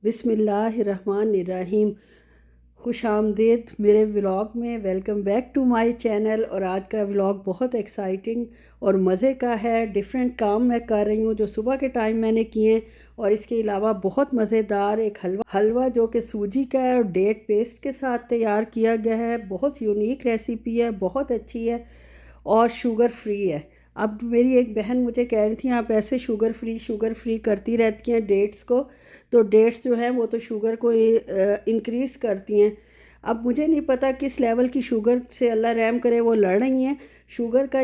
बिस्मिल्लाहिर्रहमानिर्रहीम। खुश आमदीद मेरे व्लॉग में। Welcome back to my channel. और आज का व्लॉग बहुत एक्साइटिंग और मज़े का है। डिफरेंट काम मैं कर रही हूँ जो सुबह के टाइम मैंने किए, और इसके अलावा बहुत मज़ेदार एक हलवा जो कि सूजी का है और डेट पेस्ट के साथ तैयार किया गया है। बहुत यूनिक रेसिपी है, बहुत अच्छी है और शुगर फ्री है। अब मेरी एक बहन मुझे कह रही थी आप ऐसे शुगर फ्री करती रहती हैं डेट्स को, तो डेट्स जो हैं वो तो शुगर को इंक्रीज़ करती हैं। अब मुझे नहीं पता किस लेवल की शुगर से अल्लाह रहम करे वो लड़ रही हैं। शुगर का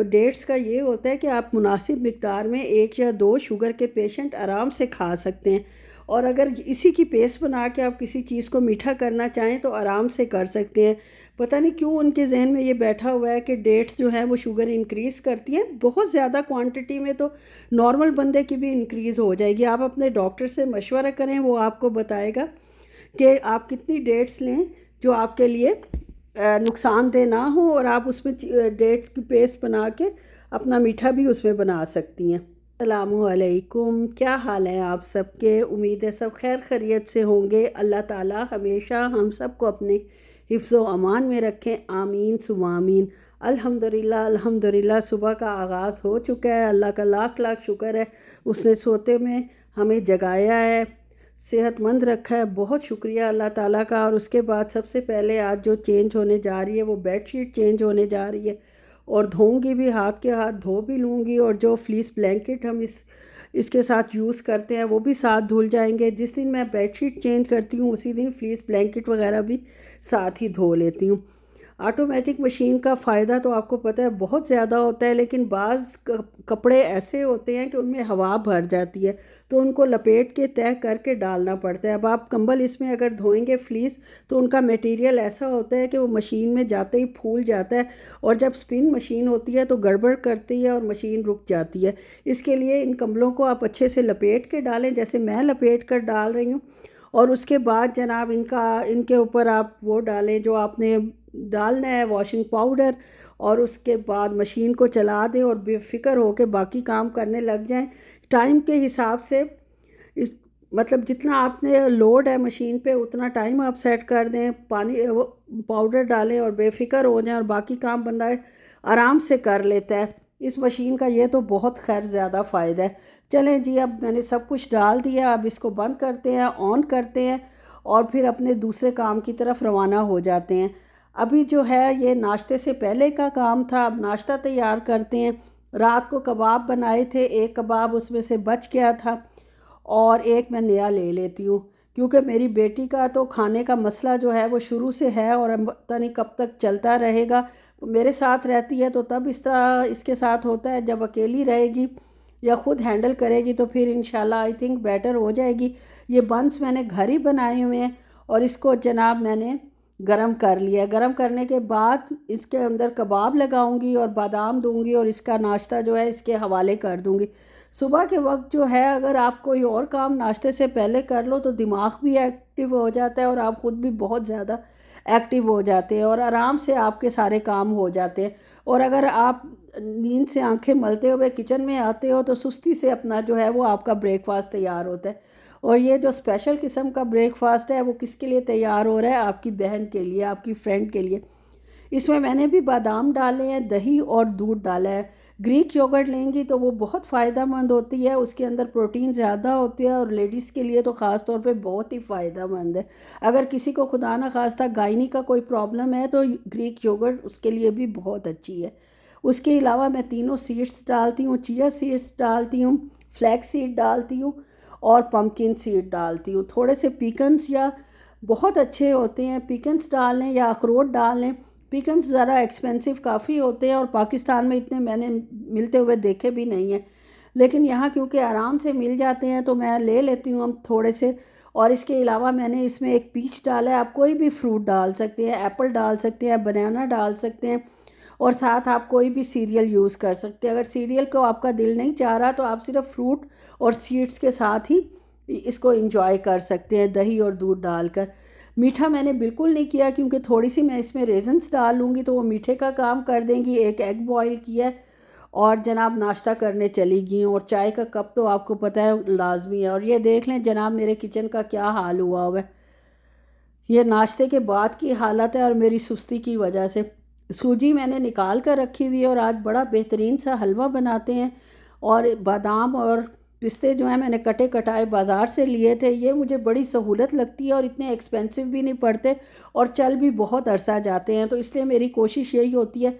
डेट्स का ये होता है कि आप मुनासिब मिक़दार में 1 या 2 शुगर के पेशेंट आराम से खा सकते हैं, और अगर इसी की पेस्ट बना के आप किसी चीज़ को मीठा करना चाहें तो आराम से कर सकते हैं। पता नहीं क्यों उनके जहन में ये बैठा हुआ है कि डेट्स जो हैं वो शुगर इंक्रीज़ करती हैं। बहुत ज़्यादा क्वांटिटी में तो नॉर्मल बंदे की भी इंक्रीज़ हो जाएगी। आप अपने डॉक्टर से मशवरा करें, वो आपको बताएगा कि आप कितनी डेट्स लें जो आपके लिए नुकसानदेह ना हो, और आप उसमें डेट की पेस्ट बना के अपना मीठा भी उसमें बना सकती हैं। अस्सलामुअलैकुम, क्या हाल है आप सबके? उम्मीद है सब खैर खैरियत से होंगे। अल्लाह ताला हमेशा हम सबको अपने हिफ्ज़ व अमान में रखें, आमीन सुमा आमीन। अल्हम्दुलिल्लाह अल्हम्दुलिल्लाह, सुबह का आगाज़ हो चुका है। अल्लाह का लाख लाख शुक्र है, उसने सोते में हमें जगाया है, सेहतमंद रखा है। बहुत शुक्रिया अल्लाह ताला का। और उसके बाद सबसे पहले आज जो चेंज होने जा रही है वो बेडशीट चेंज होने जा रही है, और धोऊंगी भी, हाथ के हाथ धो भी लूँगी। और जो फ्लीस ब्लैंकेट हम इसके साथ यूज़ करते हैं वो भी साथ धुल जाएंगे। जिस दिन मैं बेडशीट चेंज करती हूँ उसी दिन फ्लीस ब्लैंकेट वगैरह भी साथ ही धो लेती हूँ। ऑटोमेटिक मशीन का फ़ायदा तो आपको पता है बहुत ज़्यादा होता है, लेकिन बाज़ कपड़े ऐसे होते हैं कि उनमें हवा भर जाती है, तो उनको लपेट के तय करके डालना पड़ता है। अब आप कंबल इसमें अगर धोएंगे फ्लीस, तो उनका मटेरियल ऐसा होता है कि वो मशीन में जाते ही फूल जाता है, और जब स्पिन मशीन होती है तो गड़बड़ करती है और मशीन रुक जाती है। इसके लिए इन कंबलों को आप अच्छे से लपेट के डालें, जैसे मैं लपेट कर डाल रही हूँ। और उसके बाद जनाब इनके ऊपर आप वो डालें जो आपने डालना है, वॉशिंग पाउडर। और उसके बाद मशीन को चला दें और बेफिक्र होकर बाकी काम करने लग जाएं। टाइम के हिसाब से इस मतलब जितना आपने लोड है मशीन पे उतना टाइम आप सेट कर दें, पानी वो पाउडर डालें और बेफिक्र हो जाएं, और बाकी काम बंदा आराम से कर लेता है। इस मशीन का ये तो बहुत खैर ज़्यादा फ़ायदा है। चलें जी, अब मैंने सब कुछ डाल दिया, अब इसको बंद करते हैं, ऑन करते हैं, और फिर अपने दूसरे काम की तरफ रवाना हो जाते हैं। अभी जो है ये नाश्ते से पहले का काम था, अब नाश्ता तैयार करते हैं। रात को कबाब बनाए थे, एक कबाब उसमें से बच गया था और एक मैं नया ले लेती हूँ, क्योंकि मेरी बेटी का तो खाने का मसला जो है वो शुरू से है, और पता नहीं कब तक चलता रहेगा। मेरे साथ रहती है तो तब इस तरह इसके साथ होता है, जब अकेली रहेगी या ख़ुद हैंडल करेगी तो फिर इंशाल्लाह आई थिंक बेटर हो जाएगी। ये बंस मैंने घर ही बनाए हुए हैं, और इसको जनाब मैंने गरम कर लिया। गरम करने के बाद इसके अंदर कबाब लगाऊंगी और बादाम दूंगी, और इसका नाश्ता जो है इसके हवाले कर दूंगी। सुबह के वक्त जो है अगर आप कोई और काम नाश्ते से पहले कर लो तो दिमाग भी एक्टिव हो जाता है, और आप ख़ुद भी बहुत ज़्यादा एक्टिव हो जाते हैं, और आराम से आपके सारे काम हो जाते हैं। और अगर आप नींद से आंखें मलते हुए किचन में आते हो तो सुस्ती से अपना जो है वो आपका ब्रेकफास्ट तैयार होता है। और ये जो स्पेशल किस्म का ब्रेकफास्ट है वो किसके लिए तैयार हो रहा है? आपकी बहन के लिए, आपकी फ्रेंड के लिए। इसमें मैंने भी बादाम डाले हैं, दही और दूध डाला है। ग्रीक योगर्ट लेंगी तो वो बहुत फ़ायदेमंद होती है, उसके अंदर प्रोटीन ज़्यादा होती है, और लेडीज़ के लिए तो ख़ास तौर पे बहुत ही फ़ायदेमंद है। अगर किसी को खुदा ना खास्ता गायनी का कोई प्रॉब्लम है तो ग्रीक योगर्ट उसके लिए भी बहुत अच्छी है। उसके अलावा मैं तीनों सीड्स डालती हूँ, चिया सीड्स डालती हूँ, फ्लैक्स सीड डालती हूँ, और पम्पकिन सीड डालती हूँ। थोड़े से पिकन्स या बहुत अच्छे होते हैं, पिकन्स डाल लें या अखरोट डाल लें। पिकन्स ज़रा एक्सपेंसिव काफ़ी होते हैं, और पाकिस्तान में इतने मैंने मिलते हुए देखे भी नहीं हैं, लेकिन यहाँ क्योंकि आराम से मिल जाते हैं तो मैं ले लेती हूँ हम थोड़े से। और इसके अलावा मैंने इसमें एक पीच डाला है। आप कोई भी फ्रूट डाल सकते हैं, एप्पल डाल सकते हैं, बनाना डाल सकते हैं, और साथ आप कोई भी सीरियल यूज़ कर सकते हैं। अगर सीरियल को आपका दिल नहीं चाह रहा तो आप सिर्फ फ्रूट और सीड्स के साथ ही इसको एंजॉय कर सकते हैं, दही और दूध डालकर। मीठा मैंने बिल्कुल नहीं किया, क्योंकि थोड़ी सी मैं इसमें रेजन्स डाल लूँगी तो वो मीठे का काम कर देंगी। एक एग बॉईल किया है, और जनाब नाश्ता करने चली गई हूँ। और चाय का कप तो आपको पता है लाजमी है। और ये देख लें जनाब मेरे किचन का क्या हाल हुआ हुआ है। ये नाश्ते के बाद की हालत है और मेरी सुस्ती की वजह से। सूजी मैंने निकाल कर रखी हुई है और आज बड़ा बेहतरीन सा हलवा बनाते हैं। और बादाम और पिस्ते जो हैं मैंने कटे कटाए बाज़ार से लिए थे। ये मुझे बड़ी सहूलत लगती है और इतने एक्सपेंसिव भी नहीं पड़ते और चल भी बहुत अरसा जाते हैं। तो इसलिए मेरी कोशिश यही होती है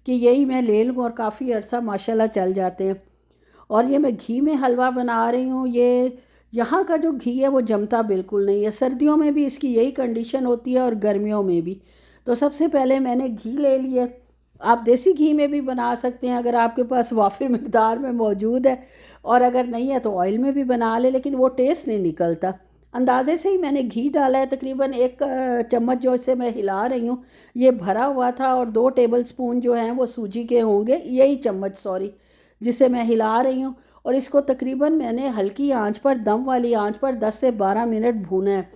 कि यही मैं ले लूँ और काफ़ी अरसा माशाल्लाह चल जाते हैं। और ये मैं घी में हलवा बना रही हूँ। ये यहाँ का जो घी है वो जमता बिल्कुल नहीं है। सर्दियों में भी इसकी यही कंडीशन होती है और गर्मियों में भी। तो सबसे पहले मैंने घी ले लिया। आप देसी घी में भी बना सकते हैं अगर आपके पास वाफिर मकदार में मौजूद है, और अगर नहीं है तो ऑयल में भी बना ले, लेकिन वो टेस्ट नहीं निकलता। अंदाजे से ही मैंने घी डाला है, तकरीबन एक चम्मच जो इसे मैं हिला रही हूँ ये भरा हुआ था। और 2 टेबल स्पून जो हैं वो सूजी के होंगे, यही चम्मच सॉरी, जिसे मैं हिला रही हूँ। और इसको तकरीबन मैंने हल्की आंच पर, दम वाली आंच पर 10 से 12 मिनट भूना है।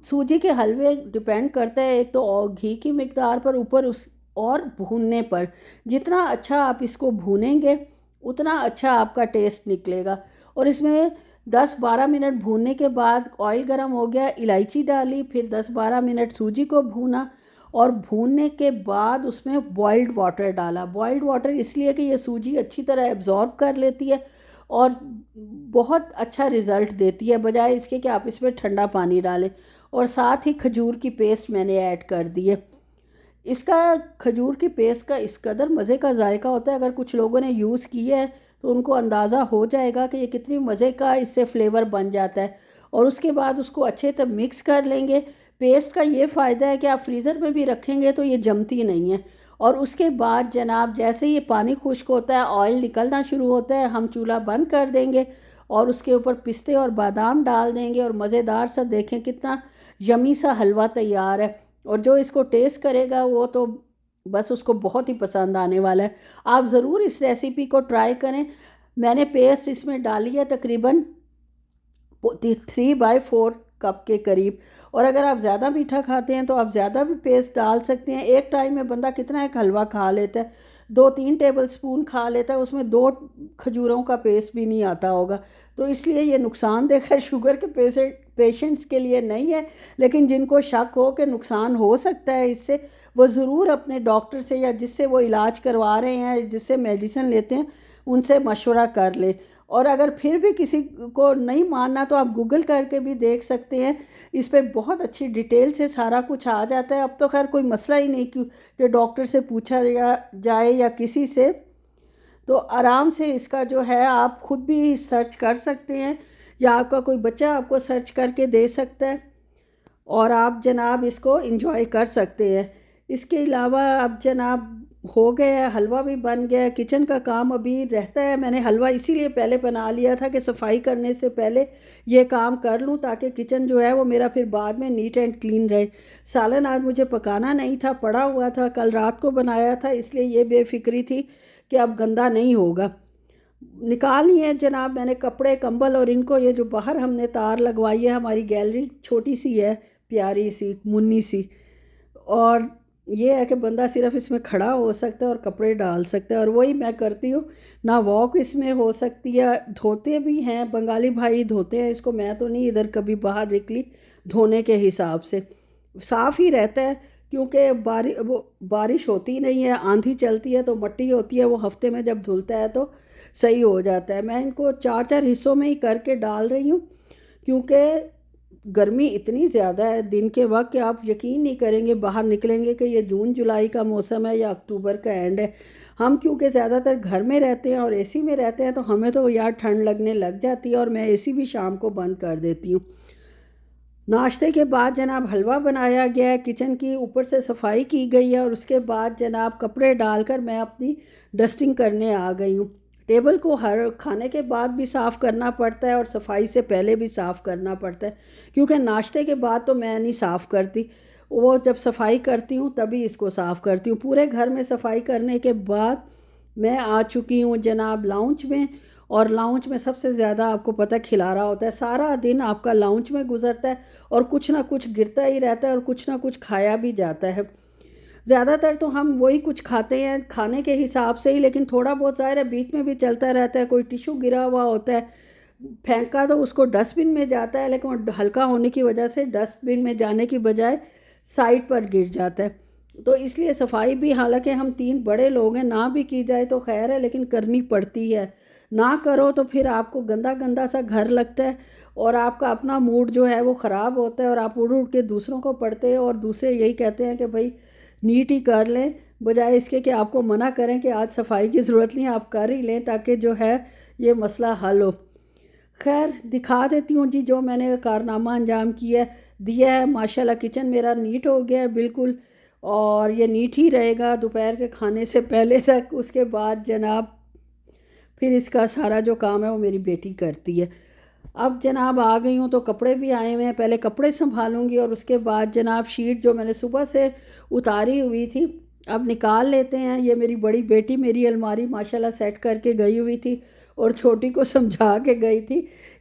सूजी के हलवे डिपेंड करता है एक तो और घी की मिकदार पर, ऊपर उस और भूनने पर। जितना अच्छा आप इसको भूनेंगे उतना अच्छा आपका टेस्ट निकलेगा। और इसमें 10-12 मिनट भूनने के बाद ऑयल गर्म हो गया, इलायची डाली, फिर 10-12 मिनट सूजी को भूना। और भूनने के बाद उसमें बॉइल्ड वाटर डाला। बॉइल्ड वाटर इसलिए कि ये सूजी अच्छी तरह एब्जॉर्ब कर लेती है और बहुत अच्छा रिज़ल्ट देती है, बजाय इसके कि आप इसमें ठंडा पानी डालें। और साथ ही खजूर की पेस्ट मैंने ऐड कर दी है। इसका खजूर की पेस्ट का इस कदर मज़े का जायका होता है, अगर कुछ लोगों ने यूज़ किया है तो उनको अंदाज़ा हो जाएगा कि ये कितनी मज़े का इससे फ्लेवर बन जाता है। और उसके बाद उसको अच्छे से मिक्स कर लेंगे। पेस्ट का ये फ़ायदा है कि आप फ्रीज़र में भी रखेंगे तो ये जमती नहीं है। और उसके बाद जनाब जैसे ये पानी खुश्क होता है, ऑयल निकलना शुरू होता है, हम चूल्हा बंद कर देंगे और उसके ऊपर पिस्ते और बादाम डाल देंगे और मज़ेदार सा, देखें कितना यमी सा हलवा तैयार है। और जो इसको टेस्ट करेगा वो तो बस उसको बहुत ही पसंद आने वाला है। आप ज़रूर इस रेसिपी को ट्राई करें। मैंने पेस्ट इसमें डाली है तकरीबन 3/4 कप के करीब। और अगर आप ज़्यादा मीठा खाते हैं तो आप ज़्यादा भी पेस्ट डाल सकते हैं। एक टाइम में बंदा कितना एक हलवा खा लेता है, 2-3 टेबल स्पून खा लेता है, उसमें 2 खजूरों का पेस्ट भी नहीं आता होगा। तो इसलिए ये नुकसानदेह है, शुगर के पेशेंट्स के लिए नहीं है। लेकिन जिनको शक हो कि नुकसान हो सकता है इससे, वो ज़रूर अपने डॉक्टर से या जिससे वो इलाज करवा रहे हैं, जिससे मेडिसिन लेते हैं, उनसे मशवरा कर ले। और अगर फिर भी किसी को नहीं मानना तो आप गूगल करके भी देख सकते हैं। इस पे बहुत अच्छी डिटेल से सारा कुछ आ जाता है। अब तो खैर कोई मसला ही नहीं कि डॉक्टर से पूछा जाए या किसी से। तो आराम से इसका जो है आप खुद भी सर्च कर सकते हैं या आपका कोई बच्चा आपको सर्च करके दे सकता है और आप जनाब इसको एंजॉय कर सकते हैं। इसके अलावा अब जनाब हो गया, हलवा भी बन गया, किचन का काम अभी रहता है। मैंने हलवा इसीलिए पहले बना लिया था कि सफाई करने से पहले ये काम कर लूँ ताकि किचन जो है वो मेरा फिर बाद में नीट एंड क्लीन रहे। सालन आज मुझे पकाना नहीं था, पड़ा हुआ था, कल रात को बनाया था, इसलिए ये बेफिक्री थी कि अब गंदा नहीं होगा। निकाली है जनाब मैंने कपड़े कंबल, और इनको ये जो बाहर हमने तार लगवाई है, हमारी गैलरी छोटी सी है, प्यारी सी मुन्नी सी, और ये है कि बंदा सिर्फ इसमें खड़ा हो सकता है और कपड़े डाल सकता है, और वही मैं करती हूँ ना। वॉक इसमें हो सकती है, धोते भी हैं, बंगाली भाई धोते हैं इसको, मैं तो नहीं इधर कभी बाहर निकली धोने के हिसाब से। साफ़ ही रहता है क्योंकि बारिश होती नहीं है, आंधी चलती है तो मट्टी होती है, वो हफ्ते में जब धुलता है तो सही हो जाता है। मैं इनको 4-4 हिस्सों में ही करके डाल रही हूँ क्योंकि गर्मी इतनी ज़्यादा है दिन के वक्त कि आप यकीन नहीं करेंगे, बाहर निकलेंगे कि ये जून जुलाई का मौसम है या अक्टूबर का एंड है। हम क्योंकि ज़्यादातर घर में रहते हैं और एसी में रहते हैं तो हमें तो यार ठंड लगने लग जाती है और मैं एसी भी शाम को बंद कर देती हूँ। नाश्ते के बाद जनाब हलवा बनाया गया है, किचन की ऊपर से सफाई की गई है और उसके बाद जनाब कपड़े डालकर मैं अपनी डस्टिंग करने आ गई हूँ। टेबल को हर खाने के बाद भी साफ़ करना पड़ता है और सफाई से पहले भी साफ़ करना पड़ता है, क्योंकि नाश्ते के बाद तो मैं नहीं साफ़ करती, वो जब सफाई करती हूँ तभी इसको साफ़ करती हूँ। पूरे घर में सफाई करने के बाद मैं आ चुकी हूँ जनाब लाउंज में। और लाउंज में सबसे ज़्यादा आपको पता खिलारा होता है, सारा दिन आपका लाउंज में गुजरता है और कुछ ना कुछ गिरता ही रहता है और कुछ ना कुछ खाया भी जाता है। ज़्यादातर तो हम वही कुछ खाते हैं खाने के हिसाब से ही, लेकिन थोड़ा बहुत ज़ाहिर है बीच में भी चलता रहता है। कोई टिशू गिरा हुआ होता है, फेंका तो उसको डस्टबिन में जाता है, लेकिन वो हल्का होने की वजह से डस्टबिन में जाने की बजाय साइड पर गिर जाता है। तो इसलिए सफाई भी, हालांकि हम 3 बड़े लोग हैं, ना भी की जाए तो खैर है, लेकिन करनी पड़ती है। ना करो तो फिर आपको गंदा गंदा सा घर लगता है और आपका अपना मूड जो है वो ख़राब होता है और आप उड़ उड़ के दूसरों को पढ़ते हैं और दूसरे यही कहते हैं कि भाई नीट ही कर लें, बजाय इसके कि आपको मना करें कि आज सफाई की ज़रूरत नहीं, आप कर ही लें ताकि जो है ये मसला हल हो। खैर दिखा देती हूँ जी जो मैंने कारनामा अंजाम किया दिया है। माशाल्लाह किचन मेरा नीट हो गया है बिल्कुल, और ये नीट ही रहेगा दोपहर के खाने से पहले तक। उसके बाद जनाब फिर इसका सारा जो काम है वो मेरी बेटी करती है। अब जनाब आ गई हूँ तो कपड़े भी आए हुए हैं, पहले कपड़े संभालूंगी और उसके बाद जनाब शीट जो मैंने सुबह से उतारी हुई थी अब निकाल लेते हैं। ये मेरी बड़ी बेटी मेरी अलमारी माशाल्लाह सेट करके गई हुई थी और छोटी को समझा के गई थी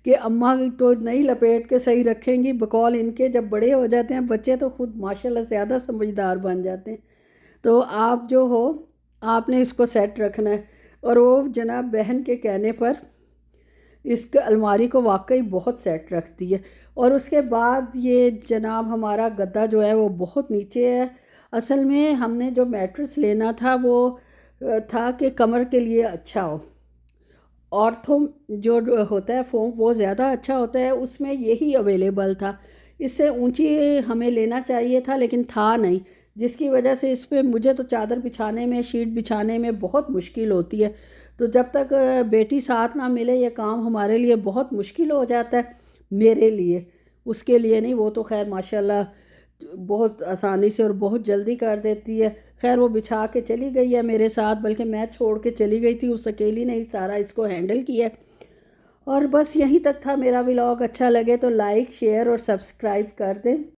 कि अम्मा तो नहीं लपेट के सही रखेंगी, बकौल इनके। जब बड़े हो जाते हैं बच्चे तो खुद माशाल्लाह ज़्यादा समझदार बन जाते हैं। तो आप जो हो आपने इसको सेट रखना है। और वो जनाब बहन के कहने पर इस अलमारी को वाकई बहुत सेट रखती है। और उसके बाद ये जनाब हमारा गद्दा जो है वो बहुत नीचे है। असल में हमने जो मैट्रेस लेना था वो था कि कमर के लिए अच्छा हो। ऑर्थो जो होता है फोम वो ज़्यादा अच्छा होता है, उसमें यही अवेलेबल था। इससे ऊंची हमें लेना चाहिए था लेकिन था नहीं, जिसकी वजह से इस पर मुझे तो चादर बिछाने में, शीट बिछाने में बहुत मुश्किल होती है। तो जब तक बेटी साथ ना मिले ये काम हमारे लिए बहुत मुश्किल हो जाता है, मेरे लिए, उसके लिए नहीं। वो तो खैर माशाल्लाह बहुत आसानी से और बहुत जल्दी कर देती है। खैर वो बिछा के चली गई है मेरे साथ, बल्कि मैं छोड़ के चली गई थी, उस अकेली ने ही सारा इसको हैंडल किया। और बस यहीं तक था मेरा व्लॉग। अच्छा लगे तो लाइक शेयर और सब्सक्राइब कर दें।